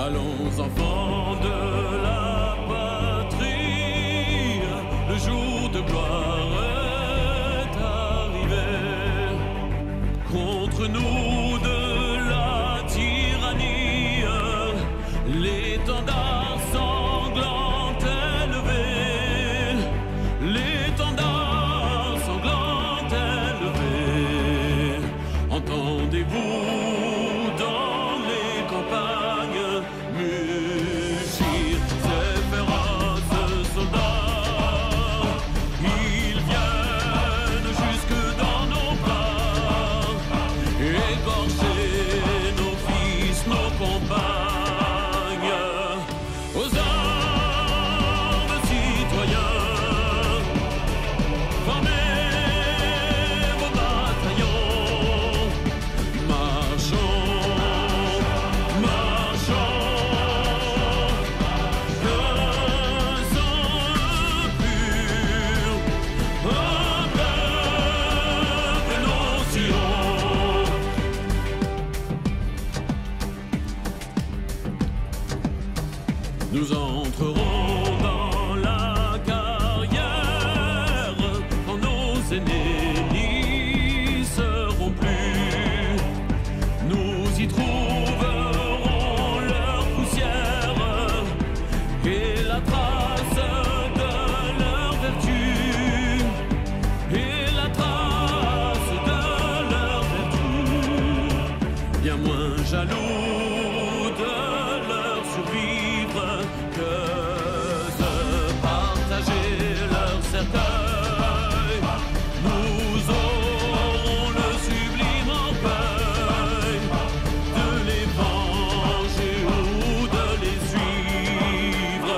Allons enfants de la patrie, le jour de gloire est arrivé. Contre nous de la tyrannie, l'étendard sanglant élevé, l'étendard sanglant élevé. Entendez-vous dans les campagnes mugir ces féroces soldats? Ils viennent jusque dans nos bras, égorger nos fils, nos compagnes. Aux armes, citoyens, formez vos bataillons. Marchons, marchons, que sang pur, un peuple nos sillons. Nous entrerons dans la carrière quand nos aînés n'y seront plus. Nous y trouverons leur poussière et la trace de leur vertu. Et la trace de leur vertu. Bien moins jaloux de leur survivre que de partager leur cercueil. Nous aurons le sublime orgueil de les venger ou de les suivre.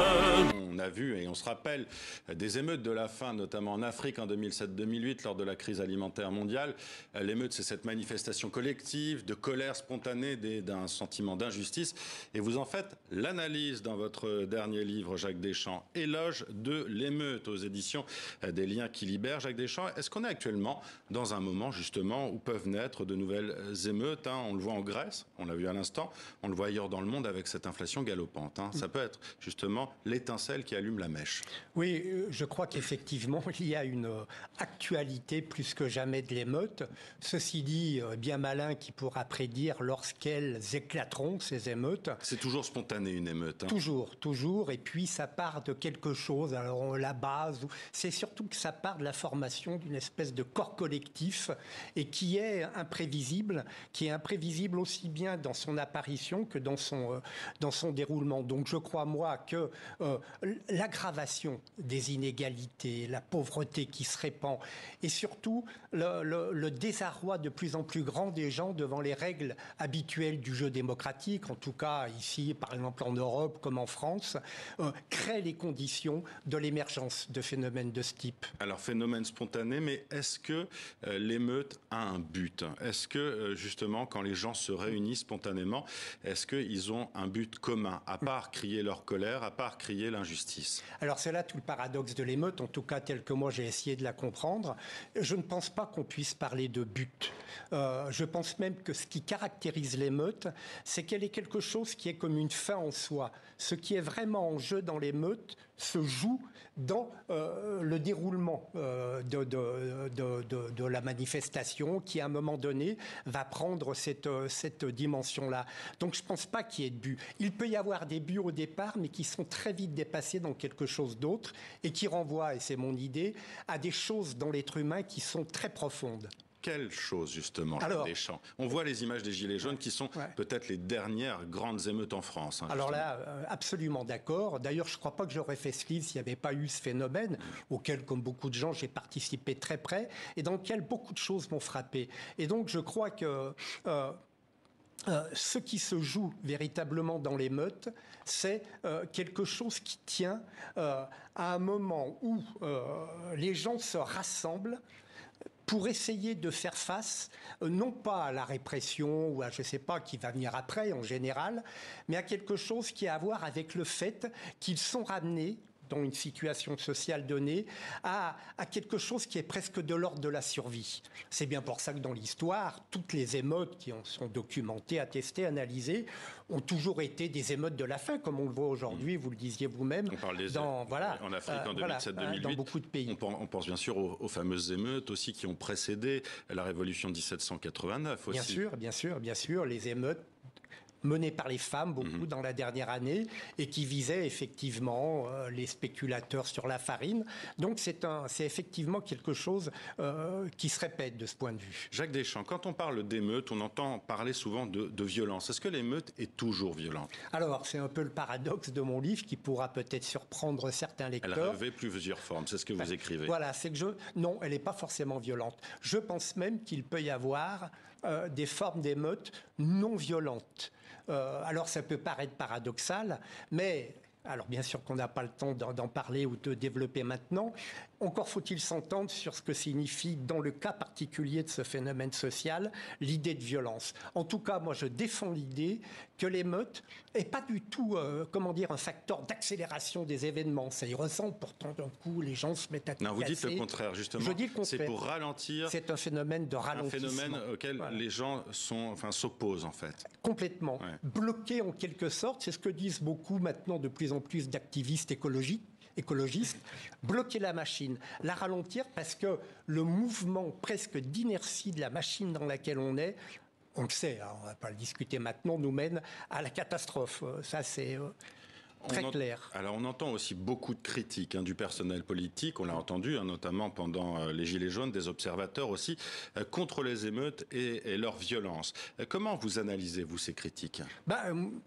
On a vu et on se rappelle des émeutes de la faim, notamment en Afrique en 2007-2008 lors de la crise alimentaire mondiale. L'émeute, c'est cette manifestation collective de colère spontanée d'un sentiment d'injustice. Et vous en faites l'analyse dans votre dernier livre, Jacques Deschamps, Éloge de l'émeute, aux éditions des Liens qui libèrent. Jacques Deschamps, est-ce qu'on est actuellement dans un moment justement où peuvent naître de nouvelles émeutes, hein? On le voit en Grèce, on l'a vu à l'instant, on le voit ailleurs dans le monde avec cette inflation galopante, hein? Ça peut être justement l'étincelle qui allume la mèche. Oui, je crois qu'effectivement, il y a une actualité plus que jamais de l'émeute. Ceci dit, bien malin qui pourra prédire lorsqu'elles éclateront, ces émeutes. C'est toujours spontané une émeute, hein? Toujours, toujours. Et puis, ça part de quelque chose. Alors, la base, c'est surtout que ça part de la formation d'une espèce de corps collectif et qui est imprévisible aussi bien dans son apparition que dans son déroulement. Donc, je crois, moi, que l'aggravation des inégalités, la pauvreté qui se répand et surtout le désarroi de plus en plus grand des gens devant les règles habituelles du jeu démocratique, en tout cas ici, par exemple en Europe comme en France, crée les conditions de l'émergence de phénomènes de ce type. Alors, phénomène spontané, mais est-ce que l'émeute a un but? Est-ce que, justement, quand les gens se réunissent spontanément, est-ce qu'ils ont un but commun, à part crier leur colère, à part crier l'injustice? Alors, c'est là tout le paradoxe de l'émeute, en tout cas tel que moi j'ai essayé de la comprendre. Je ne pense pas qu'on puisse parler de but. Je pense même que ce qui caractérise l'émeute, c'est qu'elle est quelque chose qui est comme une fin en soi. Ce qui est vraiment en jeu dans l'émeute se joue dans le déroulement de la manifestation qui, à un moment donné, va prendre cette dimension-là. Donc, je ne pense pas qu'il y ait de but. Il peut y avoir des buts au départ, mais qui sont très vite dépassés dans quelque chose d'autre et qui renvoient, et c'est mon idée, à des choses dans l'être humain qui sont très profondes. Quelle chose, justement, Jacques Deschamps? On voit les images des Gilets jaunes qui sont peut-être les dernières grandes émeutes en France. Hein, alors là, absolument d'accord. D'ailleurs, je ne crois pas que j'aurais fait ce livre s'il n'y avait pas eu ce phénomène, auquel, comme beaucoup de gens, j'ai participé très près, et dans lequel beaucoup de choses m'ont frappé. Et donc, je crois que ce qui se joue véritablement dans l'émeute, c'est quelque chose qui tient à un moment où les gens se rassemblent pour essayer de faire face, non pas à la répression ou à je ne sais pas qui va venir après en général, mais à quelque chose qui a à voir avec le fait qu'ils sont ramenés dans une situation sociale donnée, à quelque chose qui est presque de l'ordre de la survie. C'est bien pour ça que dans l'histoire, toutes les émeutes qui en sont documentées, attestées, analysées, ont toujours été des émeutes de la faim, comme on le voit aujourd'hui, vous le disiez vous-même. On parle en Afrique en 2007-2008. Dans beaucoup de pays. On pense bien sûr aux fameuses émeutes aussi qui ont précédé la révolution de 1789 aussi. Bien sûr, les émeutes menées par les femmes, beaucoup dans la dernière année, et qui visaient effectivement les spéculateurs sur la farine. Donc c'est effectivement quelque chose qui se répète de ce point de vue. Jacques Deschamps, quand on parle d'émeute, on entend parler souvent de violence. Est-ce que l'émeute est toujours violente? Alors, c'est un peu le paradoxe de mon livre qui pourra peut-être surprendre certains lecteurs. Elle revêt plusieurs formes, c'est ce que vous écrivez. Voilà, c'est que non, elle n'est pas forcément violente. Je pense même qu'il peut y avoir des formes d'émeute non violentes. Alors ça peut paraître paradoxal, mais alors bien sûr qu'on n'a pas le temps d'en parler ou de développer maintenant. Encore faut-il s'entendre sur ce que signifie, dans le cas particulier de ce phénomène social, l'idée de violence. En tout cas, moi je défends l'idée que l'émeute n'est pas du tout, un facteur d'accélération des événements. Ça y ressemble, pourtant d'un coup les gens se mettent à tout Non, vous casser. dites le contraire, justement. Je dis le contraire. C'est pour ralentir. C'est un phénomène de ralentissement. Un phénomène auquel les gens s'opposent en fait. Complètement. Ouais. Bloqués en quelque sorte, c'est ce que disent beaucoup maintenant de plus en plus d'activistes écologistes, bloquer la machine, la ralentir parce que le mouvement presque d'inertie de la machine dans laquelle on est, on le sait, hein, on ne va pas le discuter maintenant, nous mène à la catastrophe. Ça c'est très clair. Alors on entend aussi beaucoup de critiques du personnel politique, on l'a entendu notamment pendant les Gilets jaunes, des observateurs aussi, contre les émeutes et leur violence. Comment vous analysez-vous ces critiques?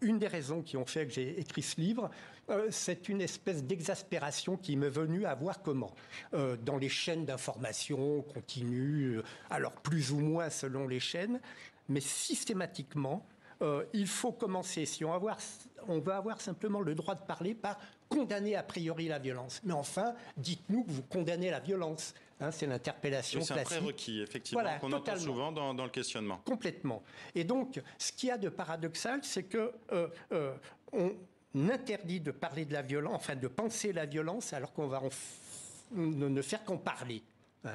Une des raisons qui ont fait que j'ai écrit ce livre, c'est une espèce d'exaspération qui m'est venue à voir comment. Dans les chaînes d'information continues, alors plus ou moins selon les chaînes, mais systématiquement, il faut commencer, si on veut avoir simplement le droit de parler, par condamner a priori la violence. Mais enfin, dites-nous que vous condamnez la violence. C'est l'interpellation classique. C'est un prérequis, effectivement, voilà, qu'on entend souvent dans le questionnement. Complètement. Et donc, ce qu'il y a de paradoxal, c'est que on interdit de parler de la violence, enfin de penser la violence, alors qu'on va ne faire qu'en parler.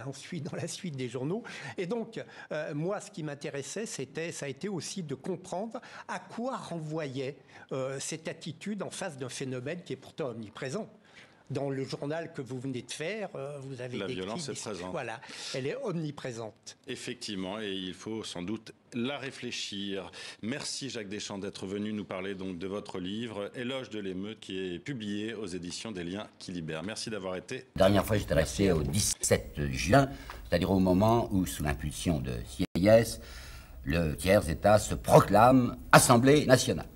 Ensuite, dans la suite des journaux. Et donc, moi, ce qui m'intéressait, ça a été aussi de comprendre à quoi renvoyait cette attitude en face d'un phénomène qui est pourtant omniprésent. Dans le journal que vous venez de faire, vous avez décrit... La violence est présente. Voilà, elle est omniprésente. Effectivement, et il faut sans doute la réfléchir. Merci Jacques Deschamps d'être venu nous parler donc de votre livre, Éloge de l'émeute, qui est publié aux éditions des Liens qui libèrent. Merci d'avoir été... La dernière fois, j'étais resté au 17 juin, c'est-à-dire au moment où, sous l'impulsion de Sieyès, le tiers-État se proclame Assemblée nationale.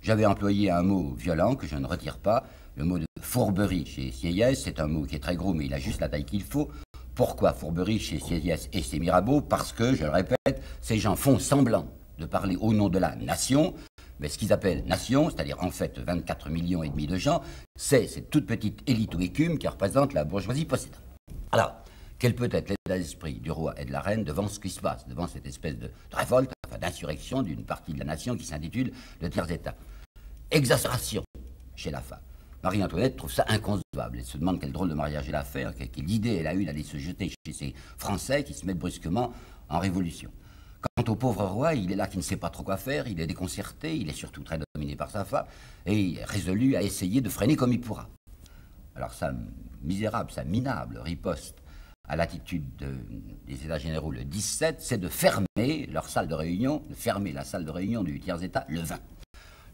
J'avais employé un mot violent que je ne retire pas, le mot de fourberie chez Sieyès. C'est un mot qui est très gros, mais il a juste la taille qu'il faut. Pourquoi fourberie chez Sieyès et chez Mirabeau? Parce que, je le répète, ces gens font semblant de parler au nom de la nation, mais ce qu'ils appellent nation, c'est-à-dire en fait 24,5 millions de gens, c'est cette toute petite élite ou écume qui représente la bourgeoisie possédante. Alors, quel peut être l'état d'esprit du roi et de la reine devant ce qui se passe, devant cette espèce de révolte, enfin d'insurrection d'une partie de la nation qui s'intitule le tiers-État? Exaspération chez la femme. Marie-Antoinette trouve ça inconcevable. Elle se demande quel drôle de mariage elle a fait, quelle idée elle a eue d'aller se jeter chez ces Français qui se mettent brusquement en révolution. Quant au pauvre roi, il est là qui ne sait pas trop quoi faire, il est déconcerté, il est surtout très dominé par sa femme, et il est résolu à essayer de freiner comme il pourra. Alors sa misérable, sa minable riposte à l'attitude des États généraux le 17, c'est de fermer leur salle de réunion, de fermer la salle de réunion du tiers-État le 20.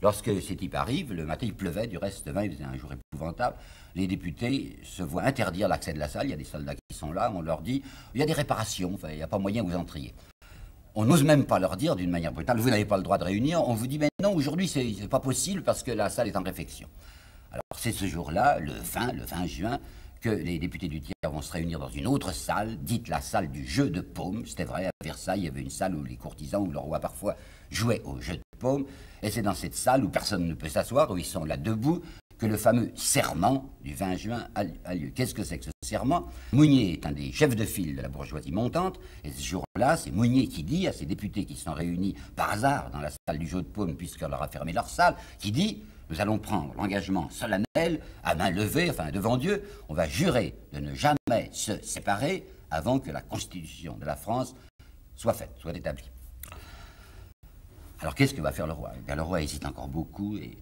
Lorsque ces types arrivent, le matin il pleuvait, du reste, il faisait un jour épouvantable, les députés se voient interdire l'accès de la salle, il y a des soldats qui sont là, on leur dit, il y a des réparations, enfin, il n'y a pas moyen que vous entriez. On n'ose même pas leur dire d'une manière brutale, vous n'avez pas le droit de réunir, on vous dit, mais non, aujourd'hui c'est pas possible parce que la salle est en réfection. Alors c'est ce jour-là, le 20 juin, que les députés du tiers vont se réunir dans une autre salle, dite la salle du jeu de paume. C'était vrai, à Versailles, il y avait une salle où les courtisans, où le roi parfois jouait au jeu de paume. Et c'est dans cette salle où personne ne peut s'asseoir, où ils sont là debout, que le fameux serment du 20 juin a lieu. Qu'est-ce que c'est que ce serment? Mounier est un des chefs de file de la bourgeoisie montante, et ce jour-là, c'est Mounier qui dit à ces députés qui sont réunis par hasard dans la salle du jeu de paume, puisqu'on leur a fermé leur salle, qui dit: nous allons prendre l'engagement solennel solennel, à main levée, enfin devant Dieu, on va jurer de ne jamais se séparer avant que la constitution de la France soit faite, soit établie. Alors qu'est-ce que va faire le roi? Eh bien, le roi hésite encore beaucoup et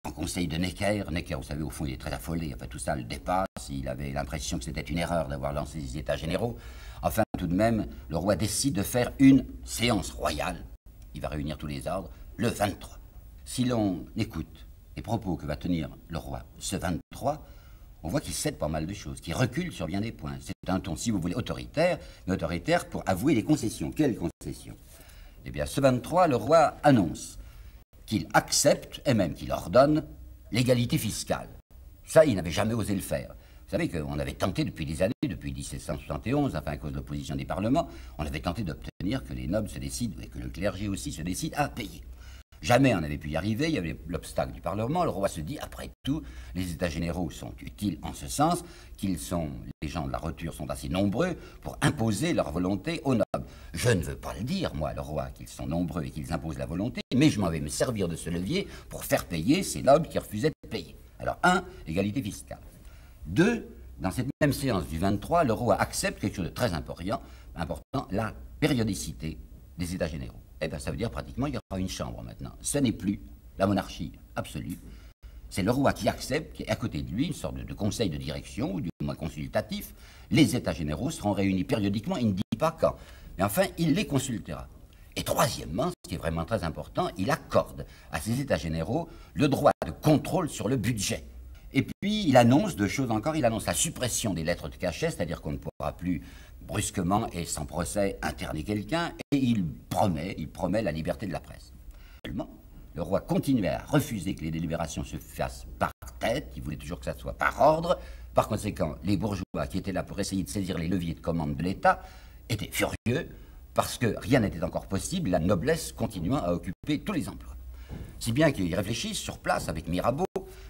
prend conseil de Necker. Necker, vous savez, au fond, il est très affolé. Enfin, tout ça le dépasse. Il avait l'impression que c'était une erreur d'avoir lancé les États généraux. Enfin, tout de même, le roi décide de faire une séance royale. Il va réunir tous les ordres le 23. Si l'on écoute les propos que va tenir le roi ce 23, on voit qu'il cède pas mal de choses, qu'il recule sur bien des points. C'est un ton, si vous voulez, autoritaire, mais autoritaire pour avouer les concessions. Quelles concessions? Eh bien, ce 23, le roi annonce qu'il accepte, et même qu'il ordonne, l'égalité fiscale. Ça, il n'avait jamais osé le faire. Vous savez qu'on avait tenté depuis des années, depuis 1771, enfin à cause de l'opposition des parlements, on avait tenté d'obtenir que les nobles se décident, et que le clergé aussi se décide à payer. Jamais on n'avait pu y arriver, il y avait l'obstacle du Parlement. Le roi se dit, après tout, les États généraux sont utiles en ce sens, les gens de la roture sont assez nombreux pour imposer leur volonté aux nobles. Je ne veux pas le dire, moi, le roi, qu'ils sont nombreux et qu'ils imposent la volonté, mais je m'en vais me servir de ce levier pour faire payer ces nobles qui refusaient de payer. Alors, 1, égalité fiscale. 2, dans cette même séance du 23, le roi accepte quelque chose de très important, la périodicité des États généraux. Eh bien, ça veut dire pratiquement qu'il y aura une chambre maintenant. Ce n'est plus la monarchie absolue. C'est le roi qui accepte, qui est à côté de lui, une sorte de conseil de direction, ou du moins consultatif. Les États généraux seront réunis périodiquement, il ne dit pas quand. Mais enfin, il les consultera. Et troisièmement, ce qui est vraiment très important, il accorde à ces États généraux le droit de contrôle sur le budget. Et puis, il annonce deux choses encore. Il annonce la suppression des lettres de cachet, c'est-à-dire qu'on ne pourra plus brusquement et sans procès interner quelqu'un, et il promet la liberté de la presse. Seulement, le roi continuait à refuser que les délibérations se fassent par tête, il voulait toujours que ça soit par ordre. Par conséquent, les bourgeois qui étaient là pour essayer de saisir les leviers de commande de l'État étaient furieux, parce que rien n'était encore possible, la noblesse continuant à occuper tous les emplois. Si bien qu'ils réfléchissent sur place avec Mirabeau,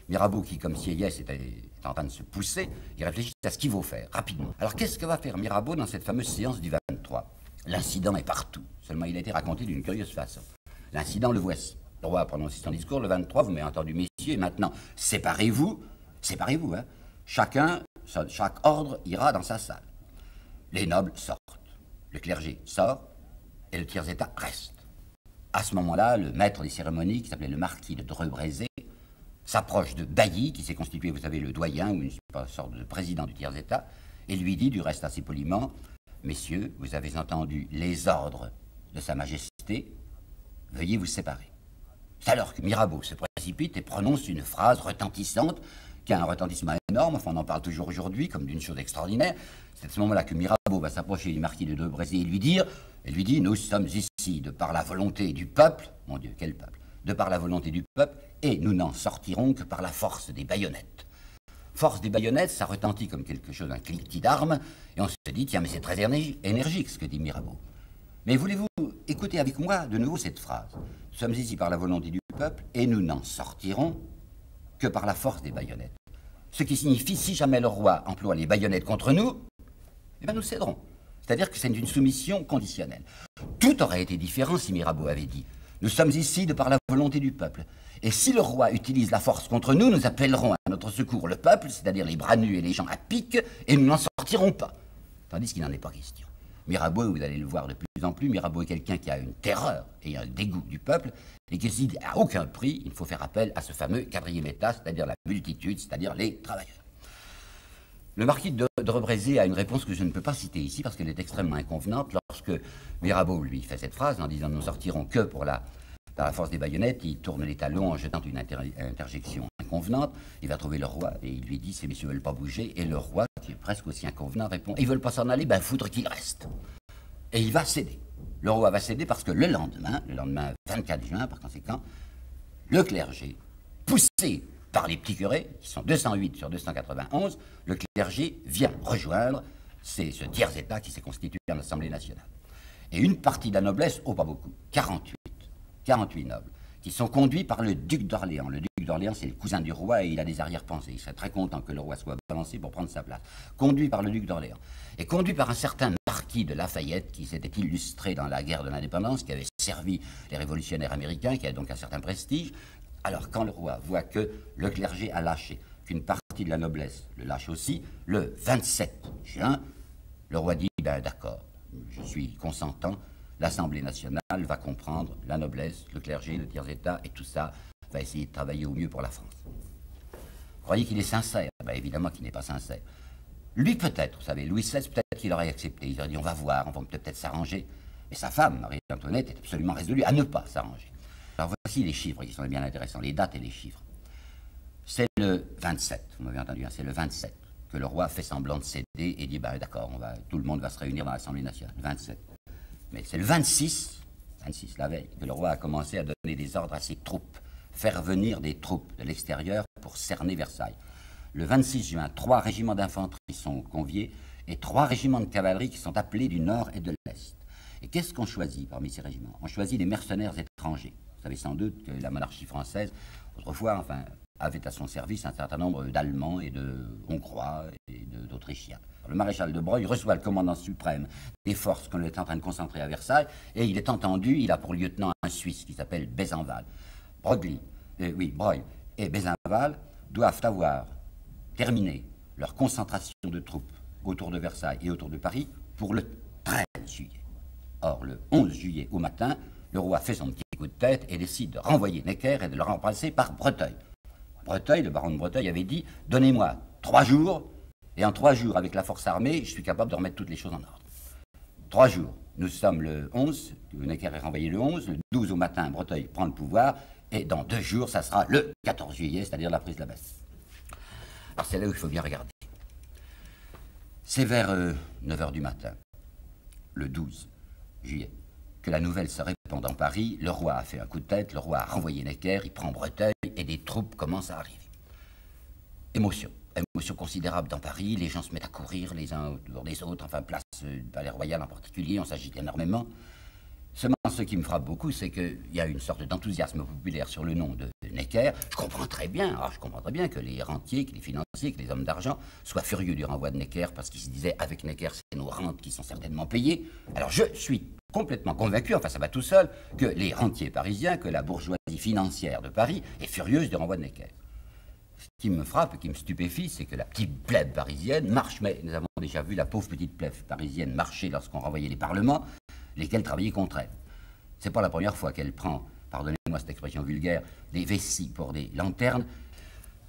Mirabeau qui, comme Sieyès, est en train de se pousser, il réfléchit à ce qu'il faut faire, rapidement. Alors qu'est-ce que va faire Mirabeau dans cette fameuse séance du 23? L'incident est partout, seulement il a été raconté d'une curieuse façon. L'incident, le voici. Le roi a prononcé son discours le 23, vous m'avez entendu, messieurs, et maintenant, séparez-vous, hein. Chaque ordre ira dans sa salle. Les nobles sortent, le clergé sort, et le tiers-état reste. À ce moment-là, le maître des cérémonies, qui s'appelait le marquis de Dreux-Brézé, s'approche de Bailly, qui s'est constitué, vous savez, le doyen, ou une sorte de président du tiers-état, et lui dit, du reste assez poliment, « Messieurs, vous avez entendu les ordres de Sa Majesté, veuillez vous séparer. » C'est alors que Mirabeau se précipite et prononce une phrase retentissante, qui a un retentissement énorme, enfin on en parle toujours aujourd'hui, comme d'une chose extraordinaire. C'est à ce moment-là que Mirabeau va s'approcher du marquis de Dreux-Brézé et lui dit, nous sommes ici de par la volonté du peuple, mon Dieu, quel peuple, de par la volonté du peuple, et nous n'en sortirons que par la force des baïonnettes. Force des baïonnettes, ça retentit comme quelque chose, un cliquetis d'armes, et on se dit, tiens, mais c'est très énergique ce que dit Mirabeau. Mais voulez-vous écouter avec moi de nouveau cette phrase? Nous sommes ici par la volonté du peuple, et nous n'en sortirons que par la force des baïonnettes. Ce qui signifie, si jamais le roi emploie les baïonnettes contre nous, eh bien nous céderons. C'est-à-dire que c'est une soumission conditionnelle. Tout aurait été différent si Mirabeau avait dit « Nous sommes ici de par la volonté du peuple. Et si le roi utilise la force contre nous, nous appellerons à notre secours le peuple, c'est-à-dire les bras nus et les gens à pic, et nous n'en sortirons pas. » Tandis qu'il n'en est pas question. Mirabeau, vous allez le voir de plus en plus, Mirabeau est quelqu'un qui a une terreur et un dégoût du peuple, et qui se dit à aucun prix, il faut faire appel à ce fameux quatrième état, c'est-à-dire la multitude, c'est-à-dire les travailleurs. Le marquis de Dreux-Brézé a une réponse que je ne peux pas citer ici parce qu'elle est extrêmement inconvenante. Lorsque Mirabeau lui fait cette phrase en disant « Nous ne sortirons que par la force des baïonnettes », il tourne les talons en jetant une interjection inconvenante. Il va trouver le roi et il lui dit « Ces messieurs ne veulent pas bouger ». Et le roi, qui est presque aussi inconvenant, répond « Ils ne veulent pas s'en aller, ben foutre qu'ils restent ». Et il va céder. Le roi va céder parce que le lendemain 24 juin par conséquent, le clergé, poussé par les petits curés, qui sont 208 sur 291, le clergé vient rejoindre ce tiers-état qui s'est constitué en Assemblée nationale. Et une partie de la noblesse, pas beaucoup, 48 nobles, qui sont conduits par le duc d'Orléans. Le duc d'Orléans, c'est le cousin du roi et il a des arrière-pensées. Il serait très content que le roi soit balancé pour prendre sa place. Conduit par le duc d'Orléans. Et conduit par un certain marquis de Lafayette, qui s'était illustré dans la guerre de l'indépendance, qui avait servi les révolutionnaires américains, qui a donc un certain prestige. Alors, quand le roi voit que le clergé a lâché, qu'une partie de la noblesse le lâche aussi, le 27 juin, le roi dit, ben d'accord, je suis consentant, l'Assemblée nationale va comprendre, la noblesse, le clergé, le tiers-état et tout ça va essayer de travailler au mieux pour la France. Vous croyez qu'il est sincère? Ben évidemment qu'il n'est pas sincère. Lui peut-être, vous savez, Louis XVI peut-être qu'il aurait accepté, il aurait dit on va voir, on va peut-être s'arranger. Mais sa femme, Marie-Antoinette, est absolument résolue à ne pas s'arranger. Alors voici les chiffres qui sont bien intéressants, les dates et les chiffres. C'est le 27, vous m'avez entendu, hein, c'est le 27 que le roi fait semblant de céder et dit ben d'accord, tout le monde va se réunir dans l'Assemblée nationale, le 27. Mais c'est le 26, la veille, que le roi a commencé à donner des ordres à ses troupes, faire venir des troupes de l'extérieur pour cerner Versailles. Le 26 juin, 3 régiments d'infanterie sont conviés et 3 régiments de cavalerie qui sont appelés du nord et de l'est. Et qu'est-ce qu'on choisit parmi ces régiments? On choisit des mercenaires étrangers. Vous savez sans doute que la monarchie française, autrefois, enfin, avait à son service un certain nombre d'Allemands et de Hongrois et d'Autrichiens. Le maréchal de Broglie reçoit le commandant suprême des forces qu'on est en train de concentrer à Versailles et il est entendu, il a pour lieutenant un Suisse qui s'appelle Besenval. Broglie et Besenval doivent avoir terminé leur concentration de troupes autour de Versailles et autour de Paris pour le 13 juillet. Or, le 11 juillet au matin, le roi fait son petit coup de tête et décide de renvoyer Necker et de le remplacer par Breteuil. Breteuil, le baron de Breteuil, avait dit « Donnez-moi 3 jours, et en 3 jours, avec la force armée, je suis capable de remettre toutes les choses en ordre. » 3 jours. Nous sommes le 11, Necker est renvoyé le 11, le 12 au matin, Breteuil prend le pouvoir, et dans 2 jours, ça sera le 14 juillet, c'est-à-dire la prise de la Bastille. Alors c'est là où il faut bien regarder. C'est vers 9 h du matin, le 12 juillet, que la nouvelle se répand dans Paris. Le roi a fait un coup de tête, le roi a renvoyé Necker, il prend Breteuil et des troupes commencent à arriver. Émotion considérable dans Paris, les gens se mettent à courir les uns autour des autres, enfin place du Palais Royal en particulier, on s'agite énormément. Seulement, ce qui me frappe beaucoup, c'est qu'il y a une sorte d'enthousiasme populaire sur le nom de Necker. Je comprends très bien que les rentiers, que les financiers, que les hommes d'argent soient furieux du renvoi de Necker parce qu'ils se disaient, avec Necker, c'est nos rentes qui sont certainement payées. Alors je suis complètement convaincu, enfin ça va tout seul, que les rentiers parisiens, que la bourgeoisie financière de Paris est furieuse du renvoi de Necker. Ce qui me frappe et qui me stupéfie, c'est que la petite plèbe parisienne marche, mais nous avons déjà vu la pauvre petite plèbe parisienne marcher lorsqu'on renvoyait les parlements, lesquels travaillaient contre elle. C'est pas la première fois qu'elle prend, pardonnez-moi cette expression vulgaire, des vessies pour des lanternes.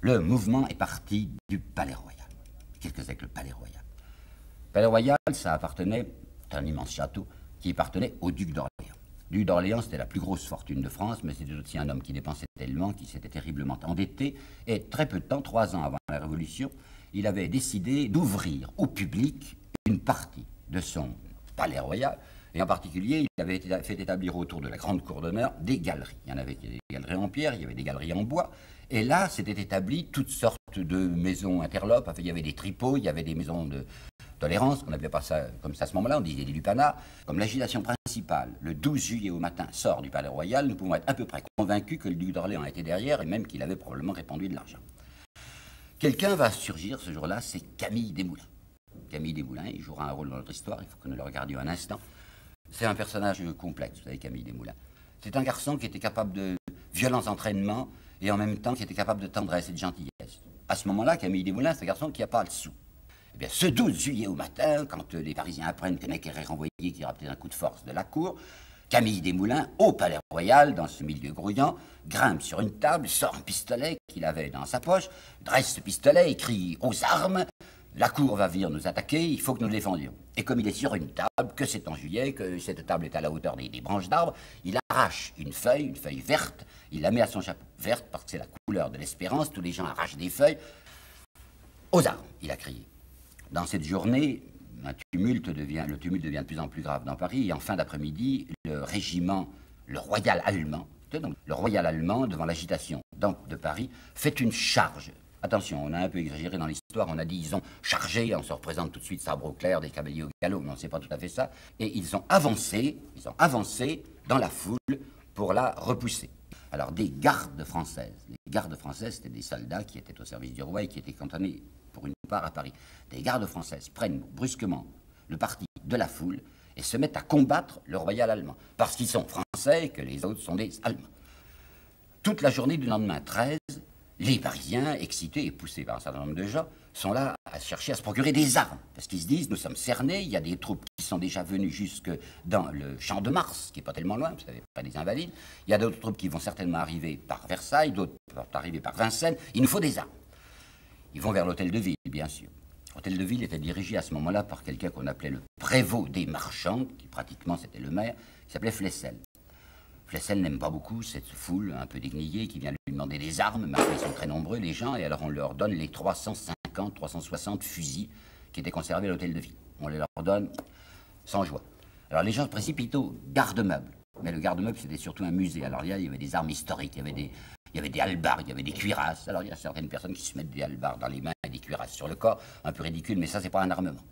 Le mouvement est parti du Palais Royal. Qu'est-ce que c'est que le Palais Royal? Le Palais Royal, ça appartenait, c'est un immense château, qui appartenait au duc d'Orléans. Le duc d'Orléans, c'était la plus grosse fortune de France, mais c'était aussi un homme qui dépensait tellement, qui s'était terriblement endetté, et très peu de temps, 3 ans avant la Révolution, il avait décidé d'ouvrir au public une partie de son Palais Royal. Et en particulier, il avait fait établir autour de la grande cour d'honneur des galeries. Il y en avait des galeries en pierre, il y avait des galeries en bois. Et là, s'étaient établies toutes sortes de maisons interlopes. Enfin, il y avait des tripots, il y avait des maisons de tolérance. On n'appelait pas ça comme ça à ce moment-là, on disait des lupanas. Comme l'agitation principale, le 12 juillet au matin, sort du Palais Royal, nous pouvons être à peu près convaincus que le duc d'Orléans était derrière et même qu'il avait probablement répandu de l'argent. Quelqu'un va surgir ce jour-là, c'est Camille Desmoulins. Camille Desmoulins, il jouera un rôle dans notre histoire, il faut que nous le regardions un instant. C'est un personnage complexe, vous savez, Camille Desmoulins. C'est un garçon qui était capable de violents entraînements et en même temps qui était capable de tendresse et de gentillesse. À ce moment-là, Camille Desmoulins, c'est un garçon qui n'a pas le sou. Eh bien, ce 12 juillet au matin, quand les Parisiens apprennent que Necker est renvoyé, qu'il aura peut-être un coup de force de la cour, Camille Desmoulins, au Palais Royal, dans ce milieu grouillant, grimpe sur une table, sort un pistolet qu'il avait dans sa poche, dresse ce pistolet et crie aux armes. La cour va venir nous attaquer, il faut que nous le défendions. Et comme il est sur une table, que c'est en juillet, que cette table est à la hauteur des branches d'arbres, il arrache une feuille verte, il la met à son chapeau. Verte parce que c'est la couleur de l'espérance, tous les gens arrachent des feuilles. Aux armes, il a crié. Dans cette journée, le tumulte devient de plus en plus grave dans Paris, et en fin d'après-midi, le régiment, le royal allemand, donc le royal allemand, devant l'agitation de Paris, fait une charge. Attention, on a un peu exagéré dans l'histoire, on a dit ils ont chargé, on se représente tout de suite sabre au clair, des cavaliers au galop, mais on ne sait pas tout à fait ça. Et ils ont avancé dans la foule pour la repousser. Alors des gardes françaises, les gardes françaises c'était des soldats qui étaient au service du roi et qui étaient cantonnés pour une part à Paris. Des gardes françaises prennent brusquement le parti de la foule et se mettent à combattre le royal allemand, parce qu'ils sont français et que les autres sont des Allemands. Toute la journée du lendemain 13, Les Parisiens, excités et poussés par un certain nombre de gens, sont là à chercher à se procurer des armes. Parce qu'ils se disent, nous sommes cernés, il y a des troupes qui sont déjà venues jusque dans le Champ de Mars, qui n'est pas tellement loin, vous savez, pas des Invalides. Il y a d'autres troupes qui vont certainement arriver par Versailles, d'autres vont arriver par Vincennes. Il nous faut des armes. Ils vont vers l'hôtel de ville, bien sûr. L'hôtel de ville était dirigé à ce moment-là par quelqu'un qu'on appelait le prévôt des marchands, qui pratiquement c'était le maire, qui s'appelait Flessel. Flessel n'aime pas beaucoup cette foule un peu déguenillée qui vient lui demander des armes, mais après ils sont très nombreux les gens, et alors on leur donne les 350, 360 fusils qui étaient conservés à l'hôtel de ville. On les leur donne sans joie. Alors les gens se précipitent au garde-meuble, mais le garde-meuble c'était surtout un musée. Alors il y avait des armes historiques, il y avait des hallebardes, il y avait des cuirasses. Alors il y a certaines personnes qui se mettent des hallebardes dans les mains et des cuirasses sur le corps, un peu ridicule, mais ça c'est pas un armement.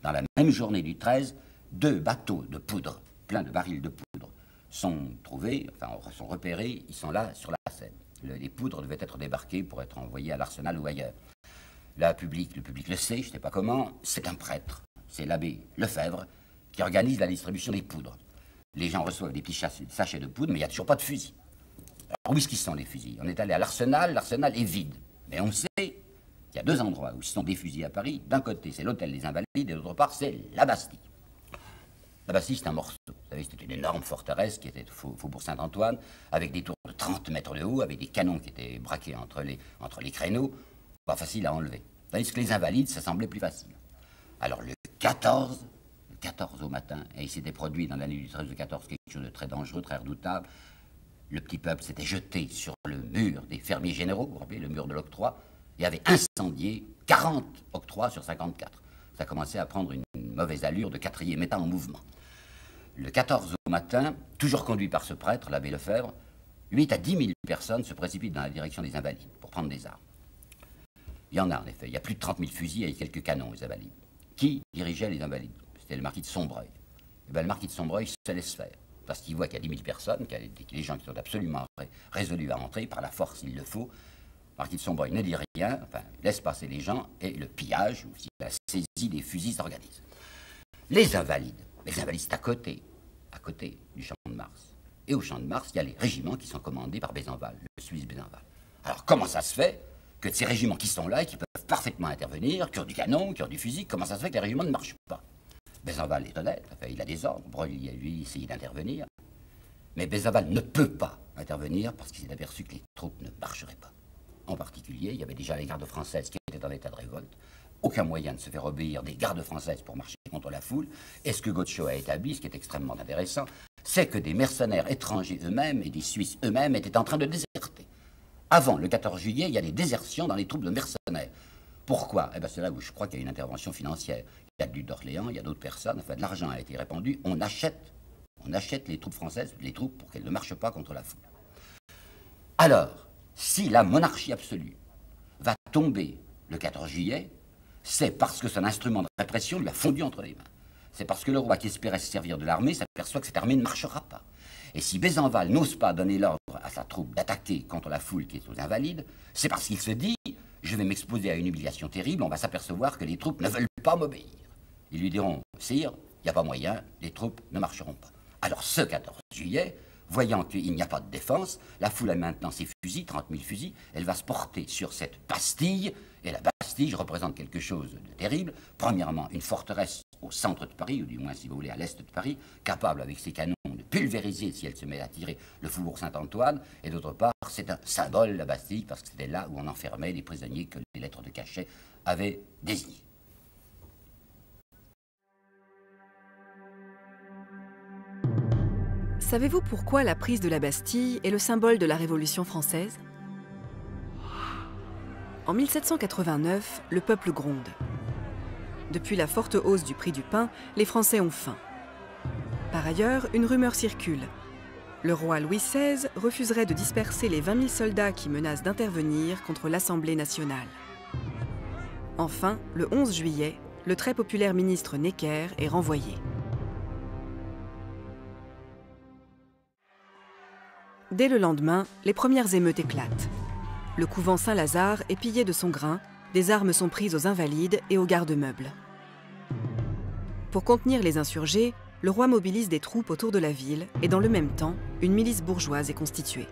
Dans la même journée du 13, 2 bateaux de poudre, pleins de barils de poudre, sont trouvés, enfin sont repérés, ils sont là sur la Seine. Les poudres devaient être débarquées pour être envoyées à l'Arsenal ou ailleurs. Le public le sait, je ne sais pas comment, c'est un prêtre, c'est l'abbé Lefebvre qui organise la distribution des poudres. Les gens reçoivent des petits sachets de poudre, mais il n'y a toujours pas de fusils. Alors où est-ce qu'ils sont les fusils? On est allé à l'Arsenal, l'Arsenal est vide. Mais on sait qu'il y a 2 endroits où ils sont des fusils à Paris. D'un côté, c'est l'hôtel des Invalides, et d'autre part, c'est la Bastille. La Bastille, c'est un morceau. Vous savez, c'était une énorme forteresse qui était au Faubourg Saint-Antoine, avec des tours de 30 mètres de haut, avec des canons qui étaient braqués entre les créneaux. Pas facile à enlever. Tandis que les Invalides, ça semblait plus facile. Alors le 14 au matin, et il s'était produit dans la nuit du 13 au 14 quelque chose de très dangereux, très redoutable. Le petit peuple s'était jeté sur le mur des fermiers généraux, vous vous rappelez, le mur de l'octroi, et avait incendié 40 octrois sur 54. Ça commençait à prendre une mauvaise allure de 4e État en mouvement. Le 14 au matin, toujours conduit par ce prêtre, l'abbé Lefebvre, 8 à 10 000 personnes se précipitent dans la direction des Invalides pour prendre des armes. Il y en a en effet, il y a plus de 30 000 fusils et quelques canons aux Invalides. Qui dirigeait les Invalides? C'était le marquis de Sombreuil. Et bien, le marquis de Sombreuil se laisse faire, parce qu'il voit qu'il y a 10 000 personnes, qu'il y a des gens qui sont absolument résolus à entrer, par la force il le faut. Le marquis de Sombreuil ne dit rien, enfin, laisse passer les gens, et le pillage, ou si la saisie des fusils s'organise. Les Invalides c'est à côté du Champ de Mars. Et au Champ de Mars, il y a les régiments qui sont commandés par Besenval, le Suisse Besenval. Alors comment ça se fait que de ces régiments qui sont là et qui peuvent parfaitement intervenir, qui ont du canon, qui ont du fusil, comment ça se fait que les régiments ne marchent pas? Besenval est honnête, enfin, il a des ordres, Broglie a lui essayé d'intervenir. Mais Besenval ne peut pas intervenir parce qu'il s'est aperçu que les troupes ne marcheraient pas. En particulier, il y avait déjà les gardes françaises qui étaient en état de révolte. Aucun moyen de se faire obéir des gardes françaises pour marcher contre la foule. Et ce que Gaucho a établi, ce qui est extrêmement intéressant, c'est que des mercenaires étrangers eux-mêmes et des Suisses eux-mêmes étaient en train de déserter. Avant le 14 juillet, il y a des désertions dans les troupes de mercenaires. Pourquoi? Eh bien, c'est là où je crois qu'il y a une intervention financière. Il y a le duc d'Orléans, il y a d'autres personnes, enfin, de l'argent a été répandu. On achète les troupes françaises, les troupes pour qu'elles ne marchent pas contre la foule. Alors, si la monarchie absolue va tomber le 14 juillet, c'est parce que son instrument de répression lui a fondu entre les mains. C'est parce que le roi qui espérait se servir de l'armée s'aperçoit que cette armée ne marchera pas. Et si Besenval n'ose pas donner l'ordre à sa troupe d'attaquer contre la foule qui est aux Invalides, c'est parce qu'il se dit « je vais m'exposer à une humiliation terrible, on va s'apercevoir que les troupes ne veulent pas m'obéir ». Ils lui diront « sire, il n'y a pas moyen, les troupes ne marcheront pas ». Alors ce 14 juillet, voyant qu'il n'y a pas de défense, la foule a maintenant ses fusils, 30 000 fusils, elle va se porter sur cette Bastille, et la Bastille représente quelque chose de terrible. Premièrement, une forteresse au centre de Paris, ou du moins, si vous voulez, à l'est de Paris, capable, avec ses canons, de pulvériser, si elle se met à tirer, le Faubourg Saint-Antoine. Et d'autre part, c'est un symbole, la Bastille, parce que c'était là où on enfermait les prisonniers que les lettres de cachet avaient désignés. Savez-vous pourquoi la prise de la Bastille est le symbole de la Révolution française? En 1789, le peuple gronde. Depuis la forte hausse du prix du pain, les Français ont faim. Par ailleurs, une rumeur circule. Le roi Louis XVI refuserait de disperser les 20 000 soldats qui menacent d'intervenir contre l'Assemblée nationale. Enfin, le 11 juillet, le très populaire ministre Necker est renvoyé. Dès le lendemain, les premières émeutes éclatent. Le couvent Saint-Lazare est pillé de son grain, des armes sont prises aux Invalides et aux gardes-meubles. Pour contenir les insurgés, le roi mobilise des troupes autour de la ville et dans le même temps, une milice bourgeoise est constituée.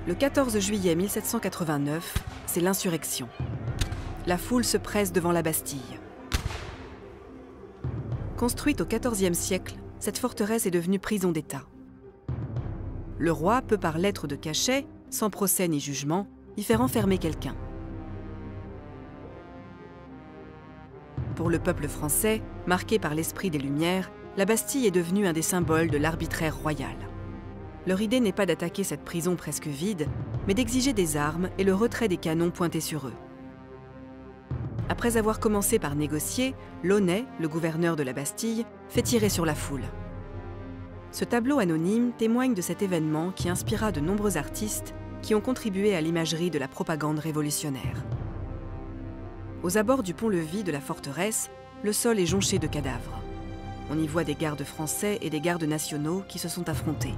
Le 14 juillet 1789, c'est l'insurrection. La foule se presse devant la Bastille. Construite au XIVe siècle, cette forteresse est devenue prison d'État. Le roi peut par lettre de cachet, sans procès ni jugement, y faire enfermer quelqu'un. Pour le peuple français, marqué par l'esprit des Lumières, la Bastille est devenue un des symboles de l'arbitraire royal. Leur idée n'est pas d'attaquer cette prison presque vide, mais d'exiger des armes et le retrait des canons pointés sur eux. Après avoir commencé par négocier, Launay, le gouverneur de la Bastille, fait tirer sur la foule. Ce tableau anonyme témoigne de cet événement qui inspira de nombreux artistes qui ont contribué à l'imagerie de la propagande révolutionnaire. Aux abords du pont-levis de la forteresse, le sol est jonché de cadavres. On y voit des gardes français et des gardes nationaux qui se sont affrontés.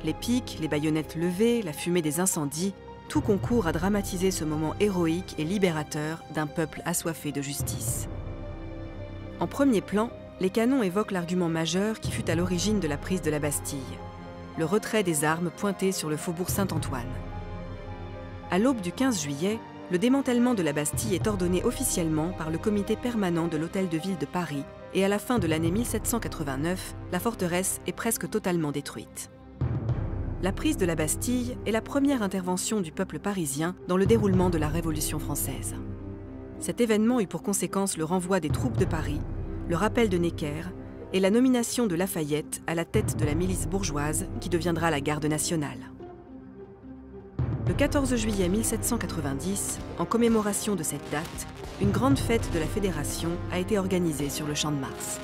Les piques, les baïonnettes levées, la fumée des incendies, tout concourt à dramatiser ce moment héroïque et libérateur d'un peuple assoiffé de justice. En premier plan, les canons évoquent l'argument majeur qui fut à l'origine de la prise de la Bastille, le retrait des armes pointées sur le faubourg Saint-Antoine. À l'aube du 15 juillet, le démantèlement de la Bastille est ordonné officiellement par le comité permanent de l'Hôtel de Ville de Paris et à la fin de l'année 1789, la forteresse est presque totalement détruite. La prise de la Bastille est la première intervention du peuple parisien dans le déroulement de la Révolution française. Cet événement eut pour conséquence le renvoi des troupes de Paris, le rappel de Necker et la nomination de Lafayette à la tête de la milice bourgeoise qui deviendra la Garde nationale. Le 14 juillet 1790, en commémoration de cette date, une grande fête de la Fédération a été organisée sur le Champ de Mars.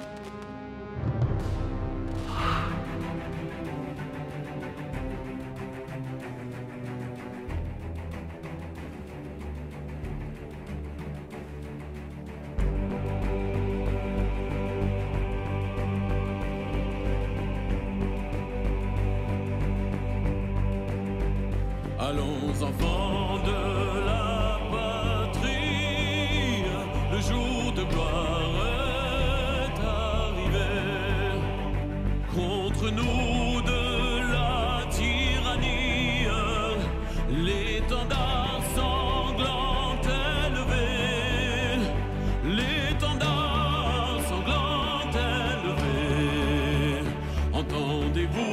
Allons enfants de la patrie, le jour de gloire est arrivé. Contre nous de la tyrannie, l'étendard sanglant est levé. L'étendard sanglant est levé. Entendez-vous?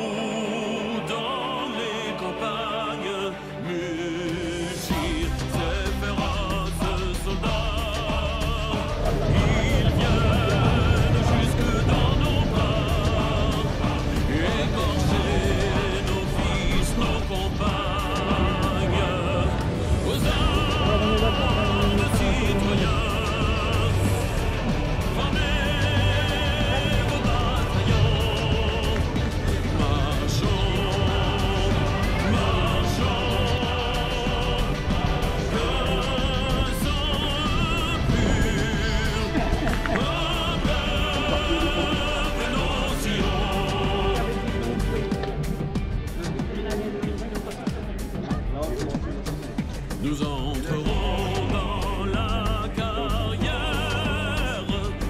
Nous entrerons dans la carrière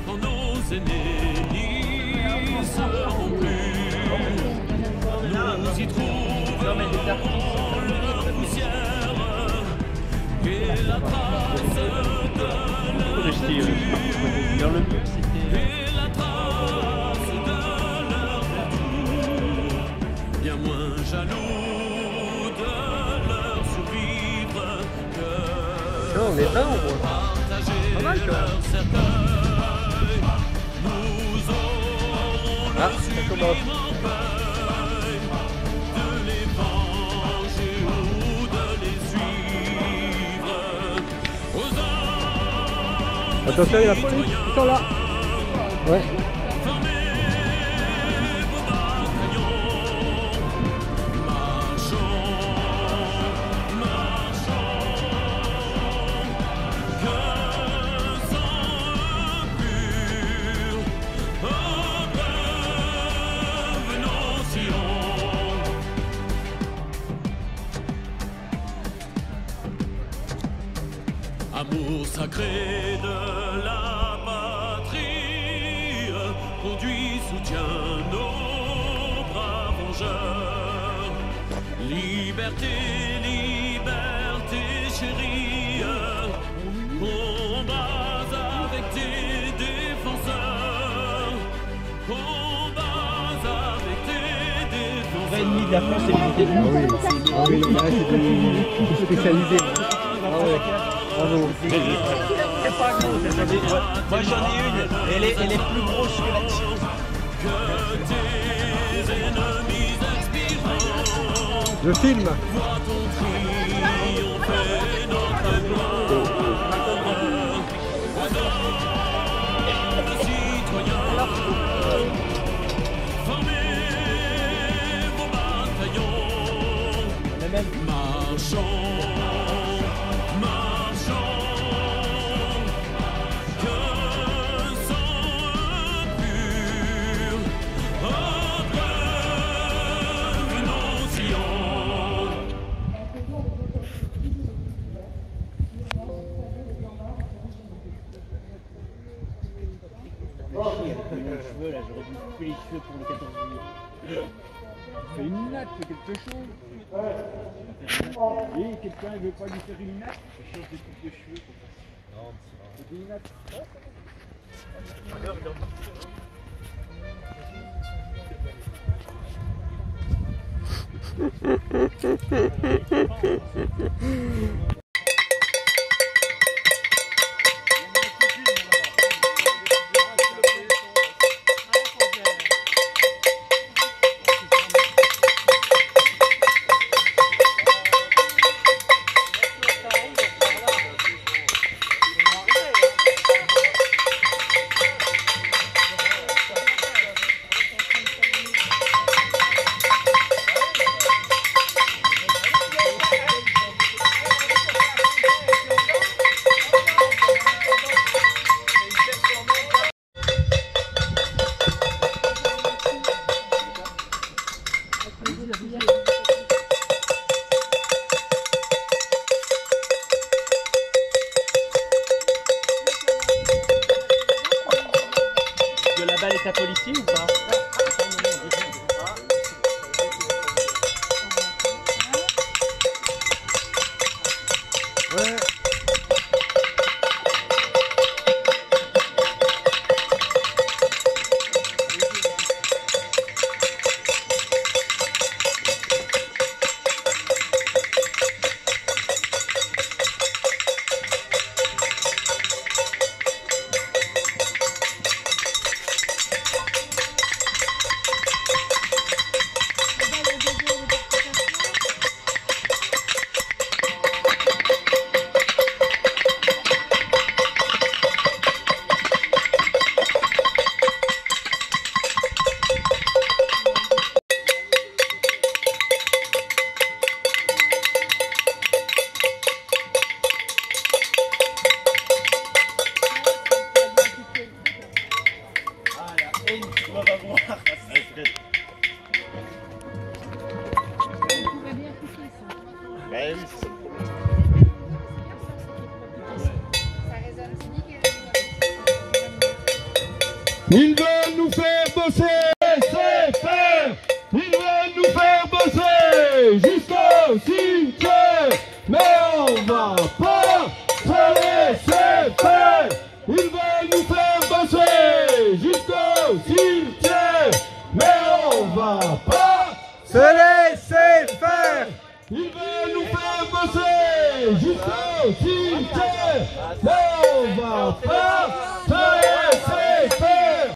quand nos aînés n'y seront plus. Nous y trouverons leur poussière et la trace de leur vertu. Et la trace de leur vertu. Bien moins jaloux de leur survivre. Non, on est là, on voit. Pas mal, quoi. Ah, ça commence. Attention, il y a la police, ils sont là. Ouais. Amour sacré de la patrie, conduit, soutient nos braves vengeurs. Liberté vrai ennemi de la France, c'est les États-Unis. Ah oui, là, c'est des spécialisés. Ah ouais. Bravo. C'est pas gros, ça fait... Moi j'en ai une, elle est plus grosse que la tienne. Je filme. Marchons, marchons, que sang pur, entre nos sillons. Les cheveux là, j'aurais dû couper les cheveux pour le 14 juillet. Fais une natte, fais quelque chose. Oui, quelqu'un ne veut pas lui faire une natte. Je change de coupe de cheveux. Non, c'est une natte. La balle est à policier ou pas? Ouais. Ils veulent nous faire bosser, c'est faire. Ils veulent nous faire bosser jusqu'au cimetière. Mais on va pas se laisser faire. Ils veulent nous faire bosser jusqu'au cimetière. Mais on va pas Se laisser faire. Ils veulent nous faire bosser jusqu'au cimetière. Mais on va pas se laisser faire.